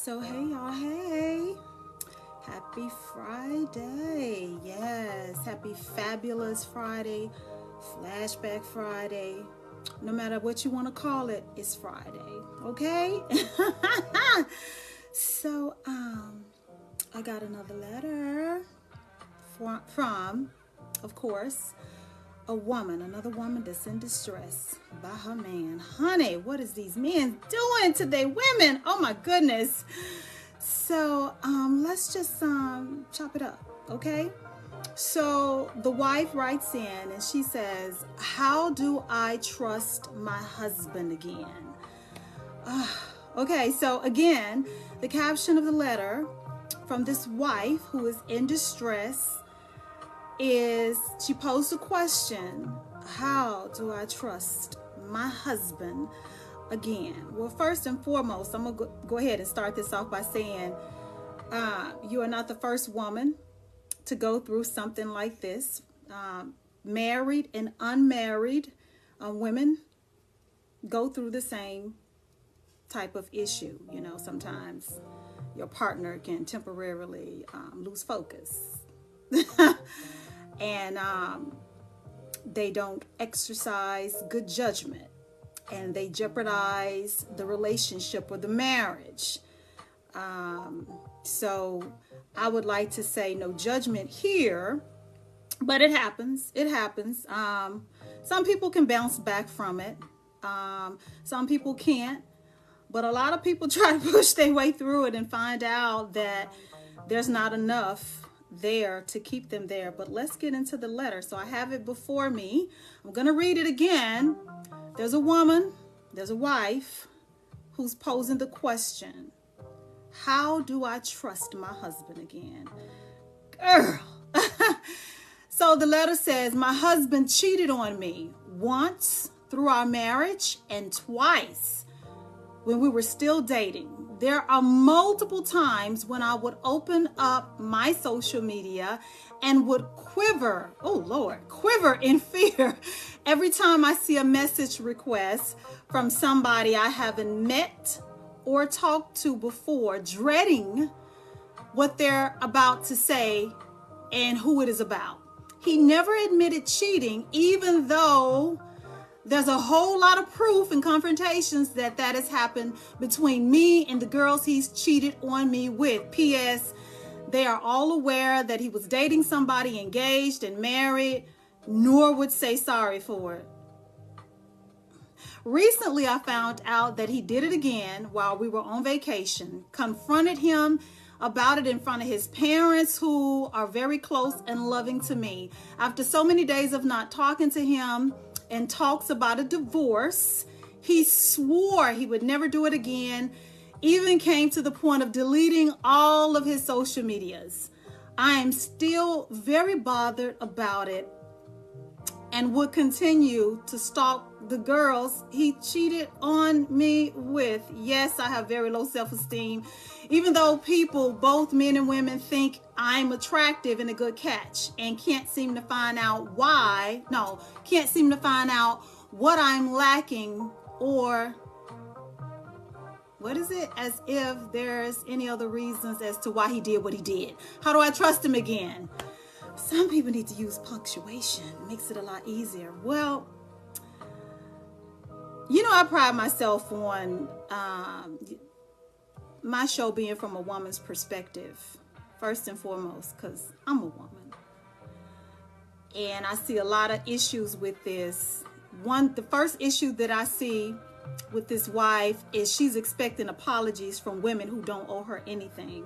So hey y'all, hey, happy Friday. Yes, happy fabulous Friday, flashback Friday. No matter what you want to call it, it's Friday, okay? So I got another letter from, of course, another woman that's in distress by her man. Honey, what is these men doing to their women? Oh my goodness. So let's just chop it up, okay? So the wife writes in and she says, how do I trust my husband again? Okay, so again, the caption of the letter from this wife who is in distress is she posed a question: how do I trust my husband again? Well, first and foremost, I'm gonna go ahead and start this off by saying you are not the first woman to go through something like this. Married and unmarried women go through the same type of issue. You know, sometimes your partner can temporarily lose focus. And they don't exercise good judgment, and they jeopardize the relationship or the marriage. So I would like to say no judgment here, but it happens. It happens. Some people can bounce back from it. Some people can't, but a lot of people try to push their way through it and find out that there's not enough there to keep them there. But let's get into the letter. So I have it before me. I'm going to read it again. There's a woman, there's a wife who's posing the question: how do I trust my husband again? Girl. So the letter says, my husband cheated on me once through our marriage and twice when we were still dating. There are multiple times when I would open up my social media and would quiver in fear every time I see a message request from somebody I haven't met or talked to before, dreading what they're about to say and who it is about. He never admitted cheating, even though there's a whole lot of proof and confrontations that has happened between me and the girls he's cheated on me with. P.S. They are all aware that he was dating somebody engaged and married, nor would say sorry for it. Recently, I found out that he did it again while we were on vacation, confronted him about it in front of his parents, who are very close and loving to me. After so many days of not talking to him and talks about a divorce, he swore he would never do it again, even came to the point of deleting all of his social medias. I am still very bothered about it and would continue to stalk the girls he cheated on me with. Yes, I have very low self-esteem, even though people, both men and women, think I'm attractive and a good catch, and can't seem to find out what I'm lacking, or as if there's any other reasons as to why he did what he did. How do I trust him again? Some people need to use punctuation. It makes it a lot easier. Well, you know, I pride myself on my show being from a woman's perspective, first and foremost, because I'm a woman. And I see a lot of issues with this. The first issue that I see with this wife is she's expecting apologies from women who don't owe her anything.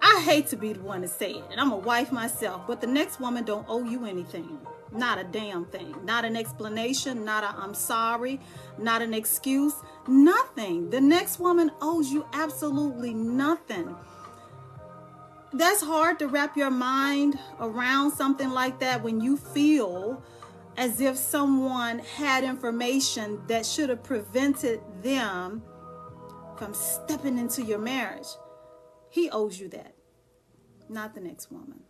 I hate to be the one to say it, and I'm a wife myself, but the next woman don't owe you anything. Not a damn thing. Not an explanation, not a I'm sorry, not an excuse, nothing. The next woman owes you absolutely nothing. That's hard to wrap your mind around something like that when you feel as if someone had information that should have prevented them from stepping into your marriage. He owes you that, not the next woman.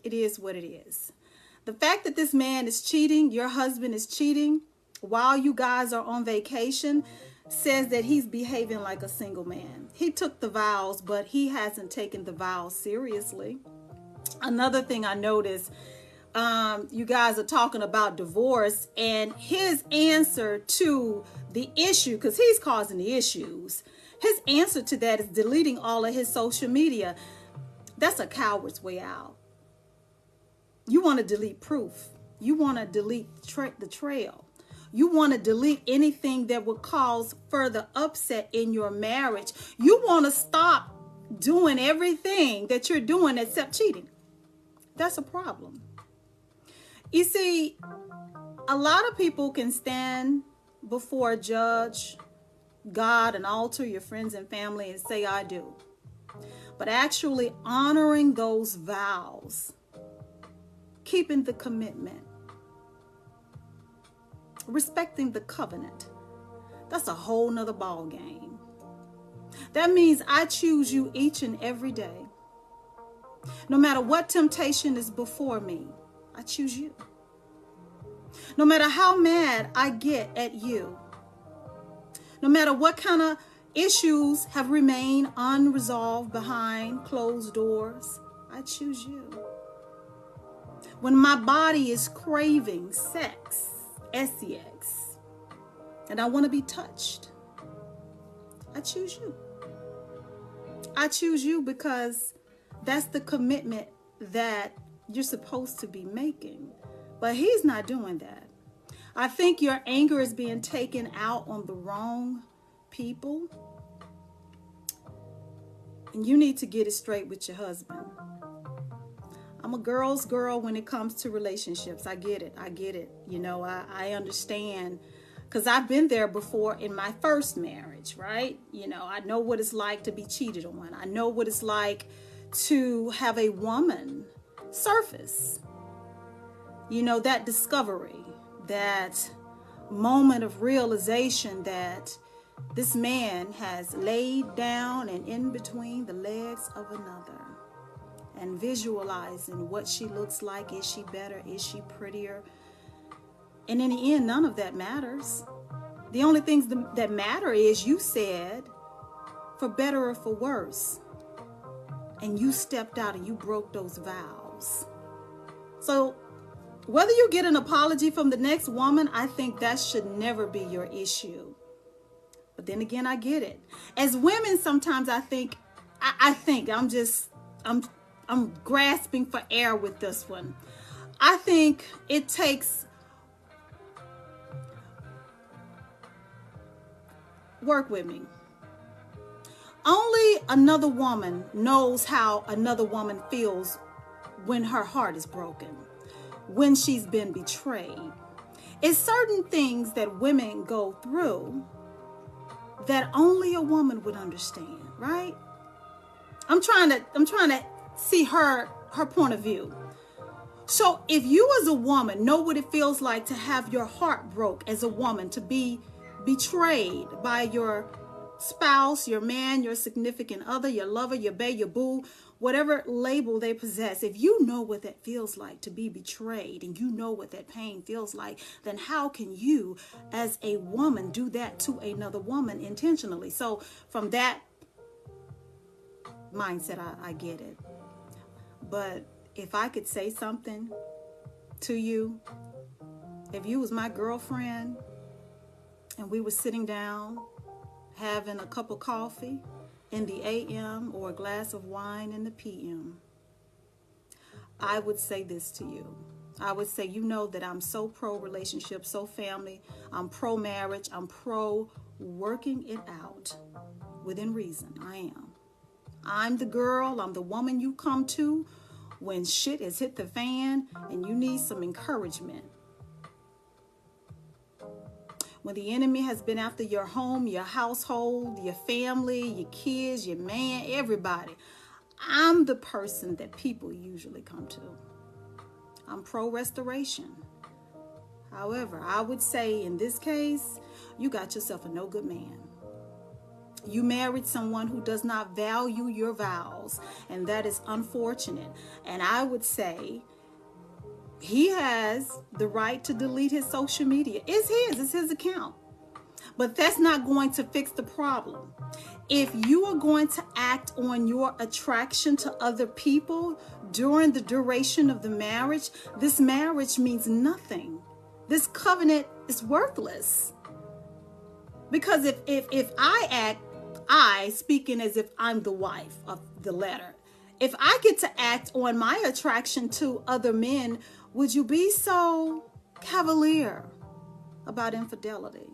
It is what it is. The fact that this man is cheating, your husband is cheating, while you guys are on vacation, says that he's behaving like a single man. He took the vows, but he hasn't taken the vows seriously. Another thing I noticed, you guys are talking about divorce, and his answer to the issue, because he's causing the issues, his answer to that is deleting all of his social media. That's a coward's way out. You want to delete proof. You want to delete the trail. You want to delete anything that would cause further upset in your marriage. You want to stop doing everything that you're doing except cheating. That's a problem. You see, a lot of people can stand before a judge, God, and altar your friends and family and say, I do. But actually honoring those vows, keeping the commitment, respecting the covenant, that's a whole nother ball game. That means I choose you each and every day. No matter what temptation is before me, I choose you. No matter how mad I get at you, no matter what kind of issues have remained unresolved behind closed doors, I choose you. When my body is craving sex, sex, and I want to be touched, I choose you. I choose you because that's the commitment that you're supposed to be making. But he's not doing that. I think your anger is being taken out on the wrong people. And you need to get it straight with your husband. I'm a girl's girl when it comes to relationships. I get it. You know, I understand, because I've been there before in my first marriage, right? You know, I know what it's like to be cheated on. I know what it's like to have a woman surface. You know, that discovery, that moment of realization that this man has laid down and in between the legs of another, and visualizing what she looks like. Is she better? Is she prettier? And in the end, none of that matters. The only things that matter is you said, for better or for worse, and you stepped out and you broke those vows. So whether you get an apology from the next woman, I think that should never be your issue. But then again, I get it. As women, sometimes I think I'm grasping for air with this one. I think it takes work with me. Only another woman knows how another woman feels when her heart is broken, when she's been betrayed. It's certain things that women go through that only a woman would understand, right? I'm trying to see her point of view. So if you as a woman know what it feels like to have your heart broke as a woman, to be betrayed by your spouse, your man, your significant other, your lover, your bae, your boo, whatever label they possess, if you know what that feels like to be betrayed, and you know what that pain feels like, then how can you as a woman do that to another woman intentionally? So from that mindset, I get it. But if I could say something to you, if you was my girlfriend and we were sitting down having a cup of coffee in the AM or a glass of wine in the PM, I would say this to you. I would say, you know that I'm so pro relationship, so family. I'm pro marriage. I'm pro working it out within reason. I am. I'm the girl. I'm the woman you come to when shit has hit the fan and you need some encouragement. When the enemy has been after your home, your household, your family, your kids, your man, everybody, I'm the person that people usually come to. I'm pro restoration. However, I would say in this case, you got yourself a no good man. You married someone who does not value your vows, and that is unfortunate. And I would say he has the right to delete his social media. It's his account. But that's not going to fix the problem. If you are going to act on your attraction to other people during the duration of the marriage, this marriage means nothing. This covenant is worthless. Because if I speaking as if I'm the wife of the letter, if I get to act on my attraction to other men, would you be so cavalier about infidelity?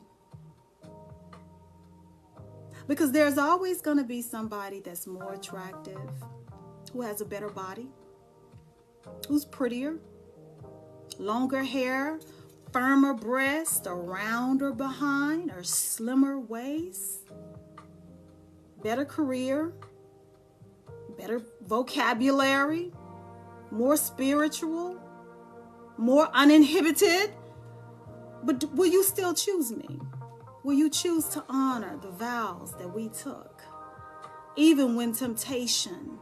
Because there's always going to be somebody that's more attractive, who has a better body, who's prettier, longer hair, firmer breast, or rounder behind, or slimmer waist, better career, better vocabulary, more spiritual, more uninhibited. But will you still choose me? Will you choose to honor the vows that we took, even when temptation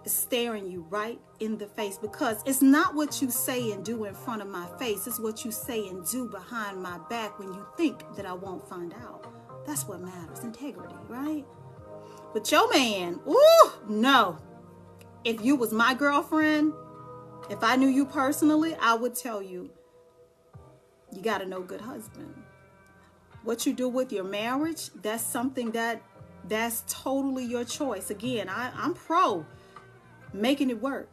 is staring you right in the face? Because it's not what you say and do in front of my face. It's what you say and do behind my back when you think that I won't find out. That's what matters. Integrity, right? But your man, no. If you was my girlfriend, if I knew you personally, I would tell you, you got to know good husband. What you do with your marriage, that's something that's totally your choice. Again, I'm pro making it work.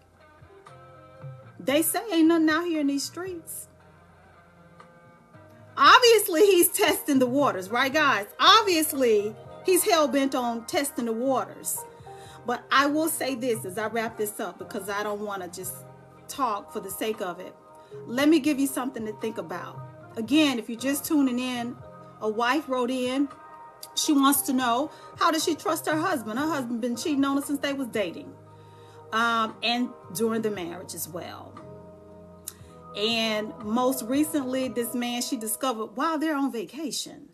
They say ain't nothing out here in these streets. Obviously, he's testing the waters, right, guys? Obviously, he's hell-bent on testing the waters. But I will say this as I wrap this up, because I don't want to just talk for the sake of it. Let me give you something to think about. Again, if you're just tuning in, a wife wrote in. She wants to know, how does she trust her husband? Her husband been cheating on her since they was dating. And during the marriage as well. And most recently, this man she discovered while they're on vacation.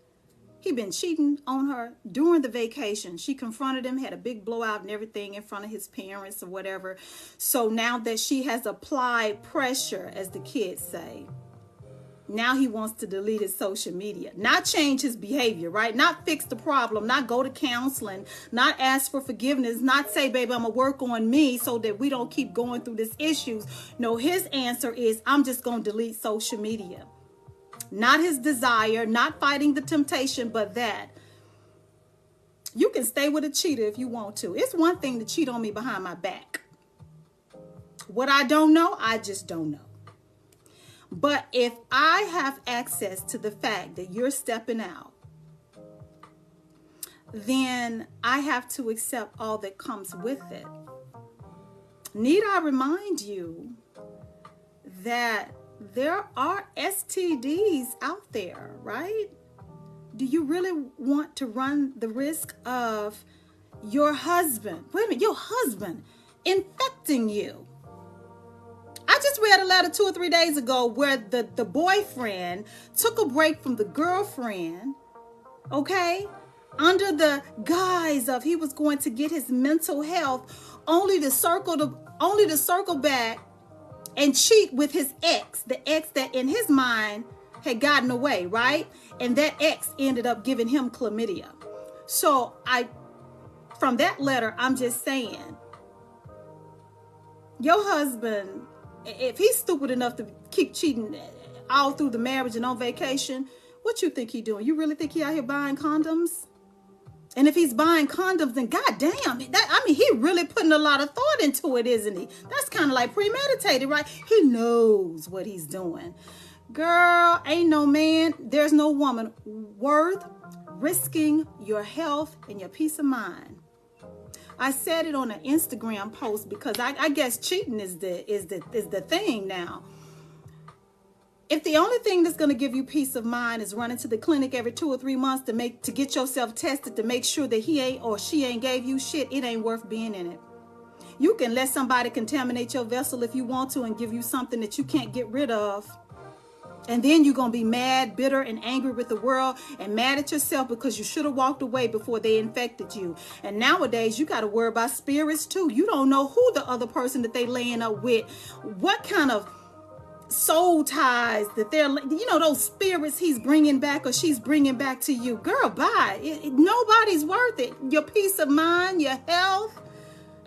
He been cheating on her during the vacation. She confronted him, had a big blowout and everything in front of his parents or whatever. So now that she has applied pressure, as the kids say, now he wants to delete his social media, not change his behavior, right? Not fix the problem, not go to counseling, not ask for forgiveness, not say, baby, I'm going to work on me so that we don't keep going through these issues. No, his answer is, I'm just going to delete social media. Not his desire, not fighting the temptation, but that you can stay with a cheater if you want to. It's one thing to cheat on me behind my back. What I don't know, I just don't know. But if I have access to the fact that you're stepping out, then I have to accept all that comes with it. Need I remind you that there are STDs out there, right? Do you really want to run the risk of your husband, your husband infecting you? I just read a letter 2 or 3 days ago where the boyfriend took a break from the girlfriend, okay, under the guise of he was going to get his mental health, only to circle back and cheat with his ex, the ex that in his mind had gotten away, right? And that ex ended up giving him chlamydia. So from that letter, I'm just saying, your husband, if he's stupid enough to keep cheating all through the marriage and on vacation, what you think he doing? You really think he out here buying condoms? And if he's buying condoms, then goddamn, he really putting a lot of thought into it, isn't he? That's kind of like premeditated, right? He knows what he's doing. Girl, ain't no man, there's no woman worth risking your health and your peace of mind. I said it on an Instagram post because I guess cheating is the thing now. If the only thing that's going to give you peace of mind is running to the clinic every 2 or 3 months to get yourself tested to make sure that he ain't or she ain't gave you shit, it ain't worth being in it. You can let somebody contaminate your vessel if you want to and give you something that you can't get rid of. And then you're going to be mad, bitter, and angry with the world and mad at yourself because you should have walked away before they infected you. And nowadays, you got to worry about spirits too. You don't know who the other person that they laying up with, what kind of soul ties that they're, those spirits he's bringing back or she's bringing back to you. Girl, bye. Nobody's worth it. Your peace of mind, your health.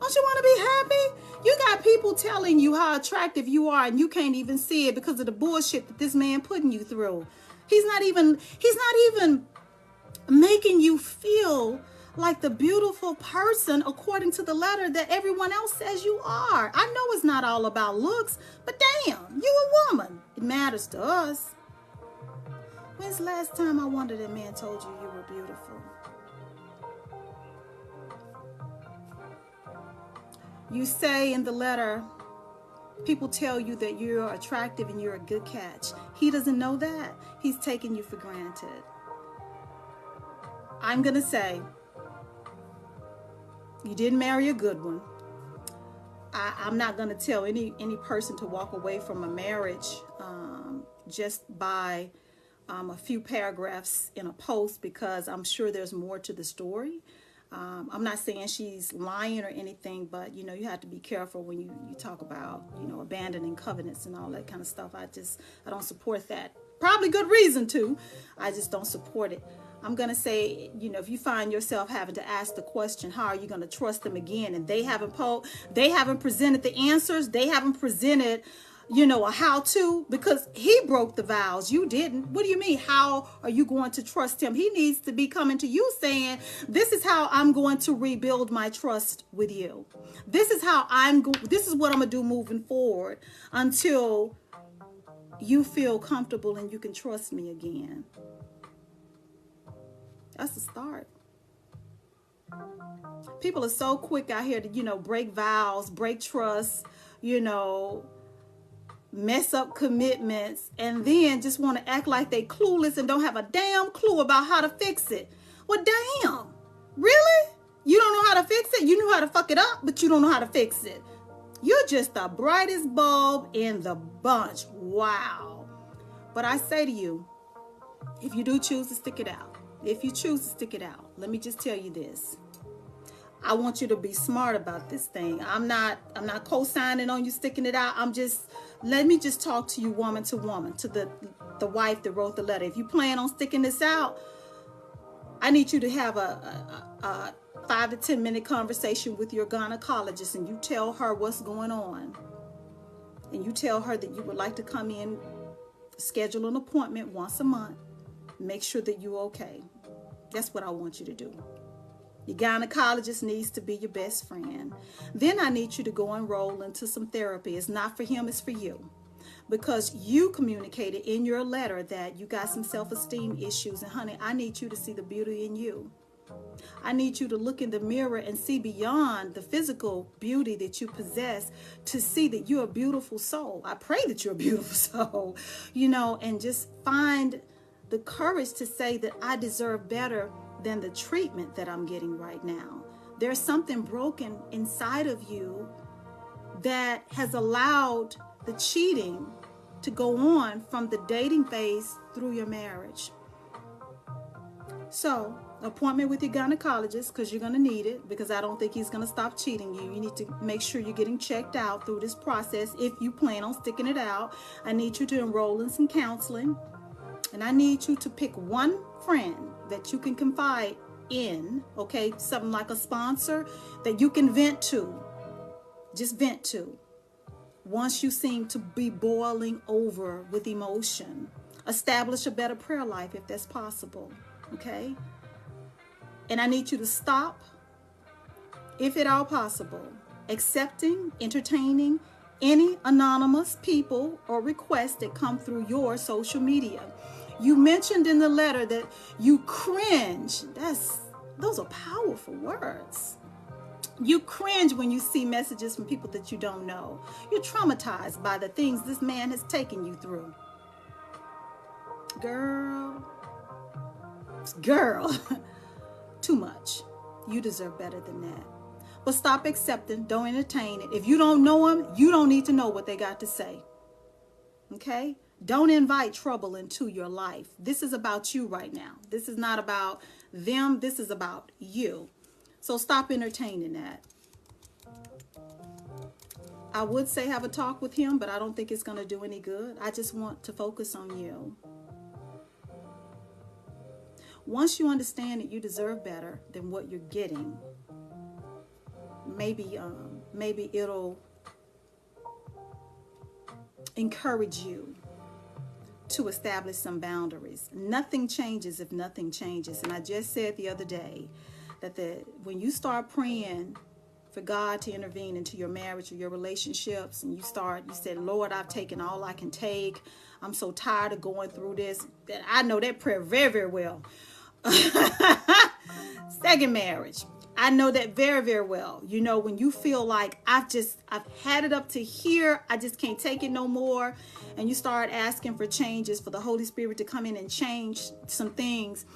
Don't you want to be happy? You got people telling you how attractive you are and you can't even see it because of the bullshit that this man putting you through. He's not even making you feel like the beautiful person according to the letter that everyone else says you are. I know it's not all about looks, but damn, you a woman. It matters to us. When's the last time I wonder that man told you you were beautiful? You say in the letter, people tell you that you're attractive and you're a good catch. He doesn't know that. He's taking you for granted. I'm going to say, you didn't marry a good one. I'm not going to tell any person to walk away from a marriage just by a few paragraphs in a post, because I'm sure there's more to the story. I'm not saying she's lying or anything, but you have to be careful when you talk about abandoning covenants and all that kind of stuff. I don't support that. Probably good reason to. I just don't support it. I'm going to say, if you find yourself having to ask the question, how are you going to trust them again? And they haven't presented the answers. They haven't presented, a how-to, because he broke the vows. You didn't. What do you mean? How are you going to trust him? He needs to be coming to you saying, this is how I'm going to rebuild my trust with you. This is how this is what I'm going to do moving forward until you feel comfortable and you can trust me again. That's the start. People are so quick out here to, break vows, break trust, mess up commitments, and then just want to act like they clueless and don't have a damn clue about how to fix it. Well, damn. Really? You don't know how to fix it? You know how to fuck it up, but you don't know how to fix it. You're just the brightest bulb in the bunch. Wow. But I say to you, if you do choose to stick it out, let me just tell you this. I want you to be smart about this thing. I'm not co-signing on you sticking it out. Let me just talk to you woman to woman, to the wife that wrote the letter. If you plan on sticking this out, I need you to have a 5 to 10 minute conversation with your gynecologist, and you tell her what's going on. And you tell her that you would like to come in, schedule an appointment once a month. Make sure that you're okay. That's what I want you to do. Your gynecologist needs to be your best friend. Then I need you to go enroll into some therapy. It's not for him, it's for you. Because you communicated in your letter that you got some self-esteem issues. And honey, I need you to see the beauty in you. I need you to look in the mirror and see beyond the physical beauty that you possess to see that you're a beautiful soul. I pray that you're a beautiful soul, and just find the courage to say that I deserve better than the treatment that I'm getting right now. There's something broken inside of you that has allowed the cheating to go on from the dating phase through your marriage. So, appointment with your gynecologist, because you're going to need it, because I don't think he's going to stop cheating you. You need to make sure you're getting checked out through this process. If you plan on sticking it out, I need you to enroll in some counseling. And I need you to pick one friend that you can confide in, okay? Something like a sponsor that you can vent to. Just vent to. Once you seem to be boiling over with emotion, establish a better prayer life if that's possible, okay? And I need you to stop, if at all possible, accepting, entertaining any anonymous people or requests that come through your social media. You mentioned in the letter that you cringe. Those are powerful words. You cringe when you see messages from people that you don't know. You're traumatized by the things this man has taken you through. Girl, too much. You deserve better than that. But stop accepting. Don't entertain it. If you don't know them, you don't need to know what they got to say. Okay? Don't invite trouble into your life. This is about you right now. This is not about them. This is about you. So stop entertaining that. I would say have a talk with him, but I don't think it's going to do any good. I just want to focus on you. Once you understand that you deserve better than what you're getting, maybe it'll encourage you to establish some boundaries. Nothing changes if nothing changes. And I just said the other day that when you start praying for God to intervene into your marriage or your relationships, and you said, Lord, I've taken all I can take. I'm so tired of going through this. That I know that prayer very, very well. Second marriage. I know that very, very well. You know, when you feel like I've had it up to here, I just can't take it no more. And you start asking for changes, for the Holy Spirit to come in and change some things.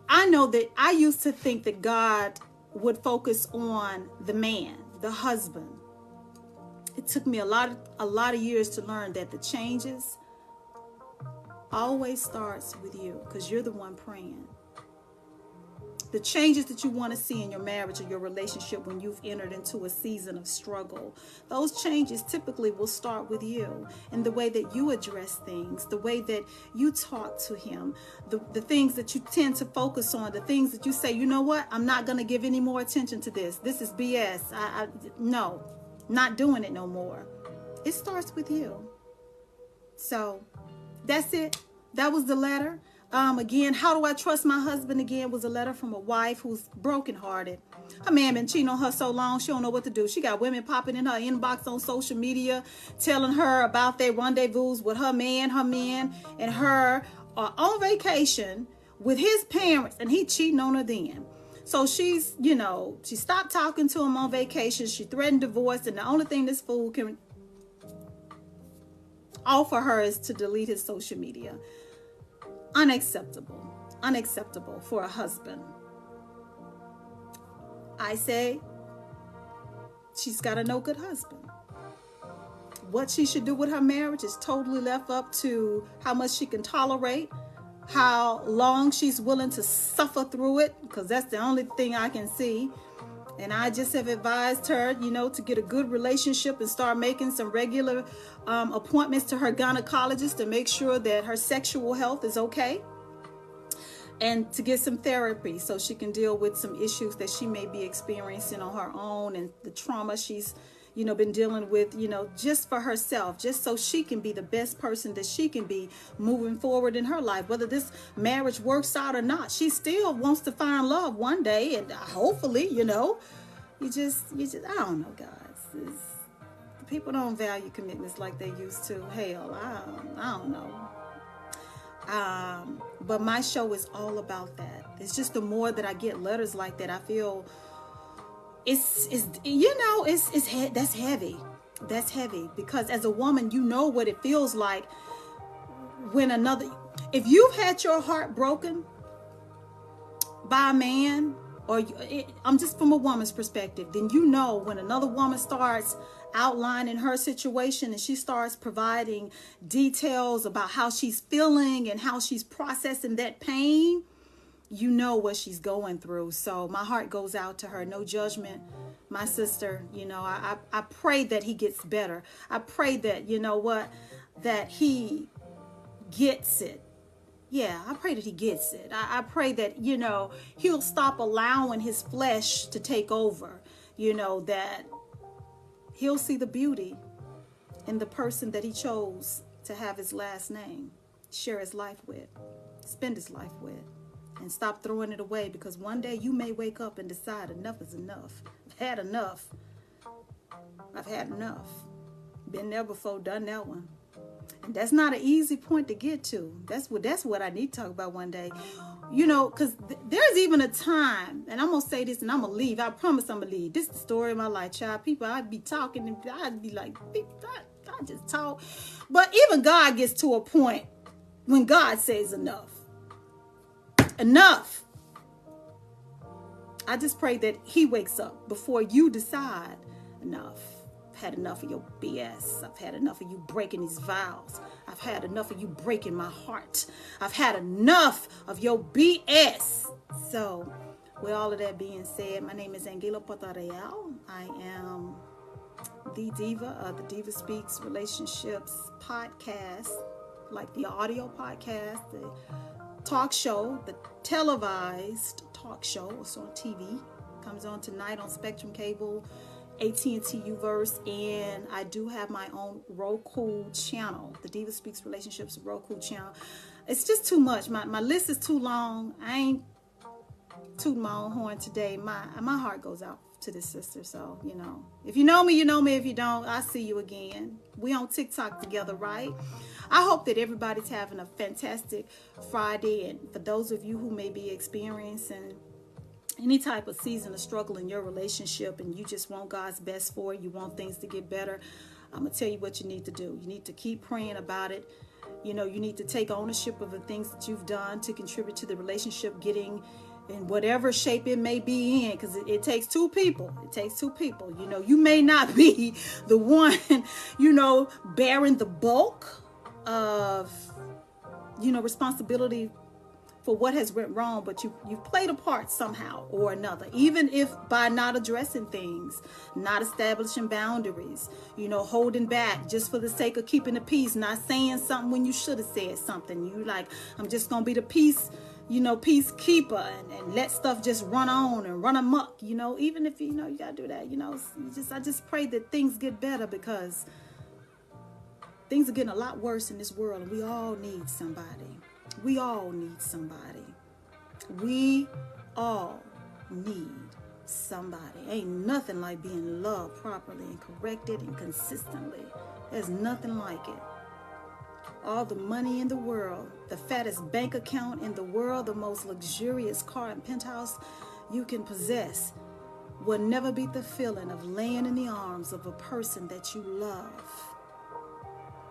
I know that I used to think that God would focus on the man, the husband. It took me a lot of years to learn that the changes always starts with you, because you're the one praying. The changes that you want to see in your marriage or your relationship when you've entered into a season of struggle, those changes typically will start with you and the way that you address things, the way that you talk to him, the things that you tend to focus on, the things that you say, you know what, I'm not going to give any more attention to this. This is BS. No, not doing it no more. It starts with you. So that's it. That was the letter. Again, how do I trust my husband? Again, was a letter from a wife who's brokenhearted. Her man been cheating on her so long, she don't know what to do. She got women popping in her inbox on social media, telling her about their rendezvous with her man, and her are on vacation with his parents, and he cheating on her then. So she stopped talking to him on vacation. She threatened divorce, and the only thing this fool can offer her is to delete his social media. Unacceptable for a husband. I say she's got a no good husband. What she should do with her marriage is totally left up to how much she can tolerate, how long she's willing to suffer through it, because that's the only thing I can see. And I just have advised her, to get a good relationship and start making some regular appointments to her gynecologist to make sure that her sexual health is okay. And to get some therapy so she can deal with some issues that she may be experiencing on her own, and the trauma she's, been dealing with, just for herself, just so she can be the best person that she can be moving forward in her life. Whether this marriage works out or not, she still wants to find love one day, and hopefully, you just, I don't know, guys. People don't value commitments like they used to. Hell, I don't know. But my show is all about that. It's just the more that I get letters like that, I feel that's heavy. That's heavy, because as a woman, you know what it feels like when if you've had your heart broken by a man, I'm just from a woman's perspective, then when another woman starts outlining her situation and she starts providing details about how she's feeling and how she's processing that pain, you know what she's going through. So my heart goes out to her. No judgment, my sister. I pray that he gets better. I pray that, that he gets it. Yeah, I pray that he gets it. I pray that, he'll stop allowing his flesh to take over, that he'll see the beauty in the person that he chose to have his last name, share his life with, spend his life with, and stop throwing it away, because one day you may wake up and decide enough is enough. I've had enough. Been there before, done that one. And that's not an easy point to get to. That's what I need to talk about one day. Because there's even a time, and I'm going to say this and I'm going to leave. I promise I'm going to leave. This is the story of my life, child. People, I'd be talking and I'd be like, I just talk. But even God gets to a point when God says enough. Enough. I just pray that he wakes up before you decide enough. I've had enough of your BS. I've had enough of you breaking these vows. I've had enough of you breaking my heart. I've had enough of your BS. So, with all of that being said, my name is Angela Portareal. I am the Diva, the DivaSpeaks Relationships Podcast, like the audio podcast, the talk show, the televised talk show. It's on TV. Comes on tonight on Spectrum Cable, AT&T UVERSE, and I do have my own Roku channel, the DivaSpeaks Relationships Roku channel. It's just too much. My list is too long. I ain't tooting my own horn today. My heart goes out to this sister. So, if you know me, you know me. If you don't, I'll see you again. We on TikTok together, right? I hope that everybody's having a fantastic Friday. And for those of you who may be experiencing any type of season of struggle in your relationship and you just want God's best for it, you want things to get better, I'm going to tell you what you need to do. You need to keep praying about it. You need to take ownership of the things that you've done to contribute to the relationship getting in whatever shape it may be in, because it takes two people. It takes two people. You may not be the one, bearing the bulk of, responsibility for what has went wrong, but you've played a part somehow or another, even if by not addressing things, not establishing boundaries, holding back just for the sake of keeping the peace, not saying something when you should have said something. You like, I'm just going to be the peacekeeper and let stuff just run on and run amok, even if, you got to do that, I just pray that things get better, because things are getting a lot worse in this world, and we all need somebody. We all need somebody. We all need somebody. Ain't nothing like being loved properly and corrected and consistently. There's nothing like it. All the money in the world, the fattest bank account in the world, the most luxurious car and penthouse you can possess will never beat the feeling of laying in the arms of a person that you love.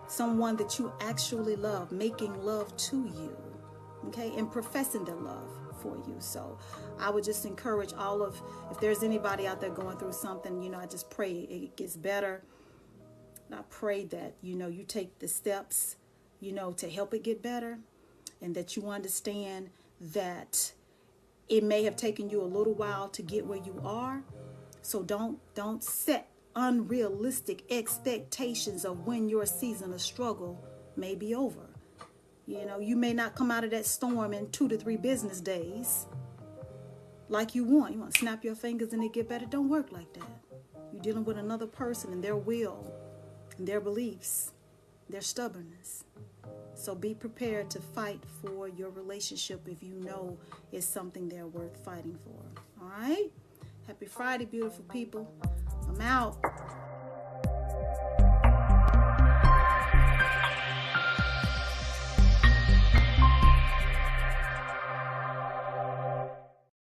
Someone that you actually love, making love to you, okay, and professing their love for you. So I would just encourage if there's anybody out there going through something, I just pray it gets better. I pray that, you take the steps, to help it get better, and that you understand that it may have taken you a little while to get where you are. So don't set unrealistic expectations of when your season of struggle may be over. You may not come out of that storm in 2 to 3 business days like you want. You want to snap your fingers and it get better. Don't work like that. You're dealing with another person and their will and their beliefs, their stubbornness. So be prepared to fight for your relationship if you know it's something they're worth fighting for. All right? Happy Friday, beautiful people. I'm out.